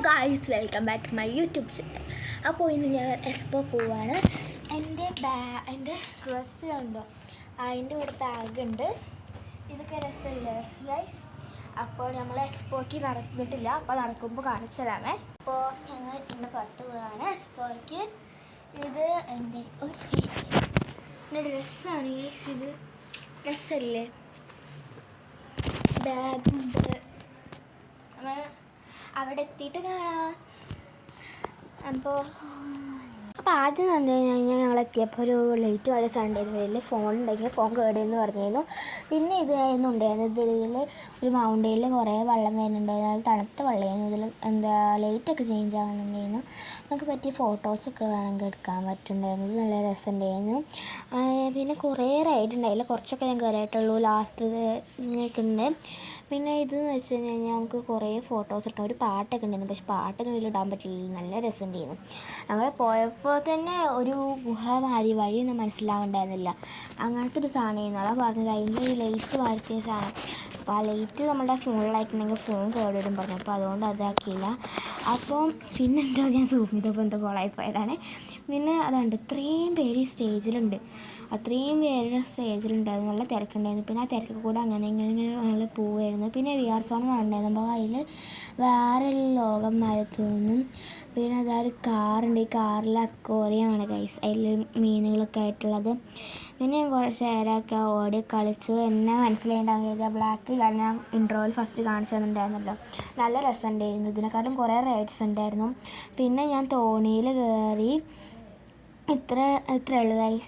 Guys welcome back to my YouTube channel. അപ്പോൾ ഇന്ന് ഞാൻ എക്സ്പോ പോവാണ്. എൻ്റെ ഡ്രസ്സ് കണ്ടോ, അതിൻ്റെ ഒരു ബാഗുണ്ട്. ഇതൊക്കെ രസമല്ലേ ഗൈസ്? അപ്പോൾ നമ്മൾ എക്സ്പോയ്ക്ക് നടന്നിട്ടില്ല, അപ്പോൾ നടക്കുമ്പോൾ കാണിച്ചു തരാമേ. അപ്പോൾ ഞങ്ങൾ ഇന്ന് പുറത്ത് പോവുകയാണ് എക്സ്പോയ്ക്ക്. ഇത് എൻ്റെ ഡ്രസ്സാണ് ഗൈസ്. ഇത് ഡ്രസ്സല്ലേ, ബാഗുണ്ട്. അവിടെ എത്തിയിട്ട് കാണാം. അപ്പോൾ ആദ്യം തന്നെ ഞങ്ങൾ എത്തിയപ്പോൾ ഒരു ലൈറ്റ് വളരെ സണ്ടായിരുന്നു. വലിയ ഫോൺ ഉണ്ടെങ്കിൽ ഫോൺ കേടുമെന്ന് പറഞ്ഞിരുന്നു. പിന്നെ ഇത് ഉണ്ടായിരുന്നത് ഇതിൽ ഒരു മൗണ്ടനിൽ കുറേ വെള്ളം വരുന്നുണ്ടായിരുന്നു. അത് തണുത്ത വെള്ളമായിരുന്നു. ഇതിൽ ലൈറ്റൊക്കെ ചേഞ്ച് ആകുന്നുണ്ടായിരുന്നു. നമുക്ക് പറ്റിയ ഫോട്ടോസൊക്കെ വേണമെങ്കിൽ എടുക്കാൻ പറ്റുന്നുണ്ടായിരുന്നു. ഇത് നല്ല രസമുണ്ടായിരുന്നു. പിന്നെ കുറേ റൈഡ് ഉണ്ടായില്ല, കുറച്ചൊക്കെ ഞാൻ കയറിയിട്ടുള്ളൂ. ലാസ്റ്റ് ഉണ്ട്. പിന്നെ ഇതെന്ന് വെച്ച് കഴിഞ്ഞാൽ നമുക്ക് കുറേ ഫോട്ടോസ് എടുക്കാം. ഒരു പാട്ടൊക്കെ ഉണ്ടായിരുന്നു, പക്ഷെ പാട്ടൊന്നും ഇതിൽ ഇടാൻ പറ്റില്ല. നല്ല രസമുണ്ടായിരുന്നു. ഞങ്ങൾ പോയപ്പോൾ തന്നെ ഒരു ഗുഹ മാതിരി, വഴിയൊന്നും മനസ്സിലാവുന്നുണ്ടായിരുന്നില്ല. അങ്ങനത്തെ ഒരു സാധനമായിരുന്നു. അതാ പറഞ്ഞത്, അതിൻ്റെ ഒരു ലൈറ്റ് മാറ്റിയ സാധനം. അപ്പോൾ ആ ലൈറ്റ് നമ്മുടെ ഫോണിലായിട്ടുണ്ടെങ്കിൽ ഫോൺ കേടുവരും പറഞ്ഞു. അപ്പോൾ അതുകൊണ്ട് അതാക്കിയില്ല. അപ്പം പിന്നെന്താ, ഞാൻ സൂം ചെയ്തപ്പോൾ എന്തോ കോളായി പോയതാണ്. പിന്നെ അതുണ്ട്, ഇത്രയും പേര് ഈ സ്റ്റേജിലുണ്ട്. അത്രയും പേരുടെ സ്റ്റേജിലുണ്ടായിരുന്നു. നല്ല തിരക്കുണ്ടായിരുന്നു. പിന്നെ ആ തിരക്ക് കൂടെ അങ്ങനെ ഞങ്ങൾ പോവുമായിരുന്നു. പിന്നെ VR സോൺ ഉണ്ടായിരുന്നു. അപ്പോൾ അതിൽ വേറെ ലോകം മാറി തോന്നും. പിന്നെ അതൊരു കാറുണ്ട്. ഈ കാറിൽ അക്വേറിയമാണ് ഗൈസ്, അതിൽ മീനുകളൊക്കെ ആയിട്ടുള്ളത്. പിന്നെ ഞാൻ കുറച്ച് നേരമൊക്കെ ഓടി കളിച്ചു. എന്നെ മനസ്സിലായിട്ടുണ്ടാകും ബ്ലാക്ക് ഞാൻ ഇൻട്രോയിൽ ഫസ്റ്റ് കാണിച്ചു തന്നിട്ടുണ്ടായിരുന്നല്ലോ. നല്ല രസമുണ്ടായിരുന്നു. ഇതിനെക്കാട്ടും കുറേ റൈഡ്സ് ഉണ്ടായിരുന്നു. പിന്നെ ഞാൻ തോണിയിൽ കയറി. ഇത്രയേ ഉള്ളൂ ഗൈസ്.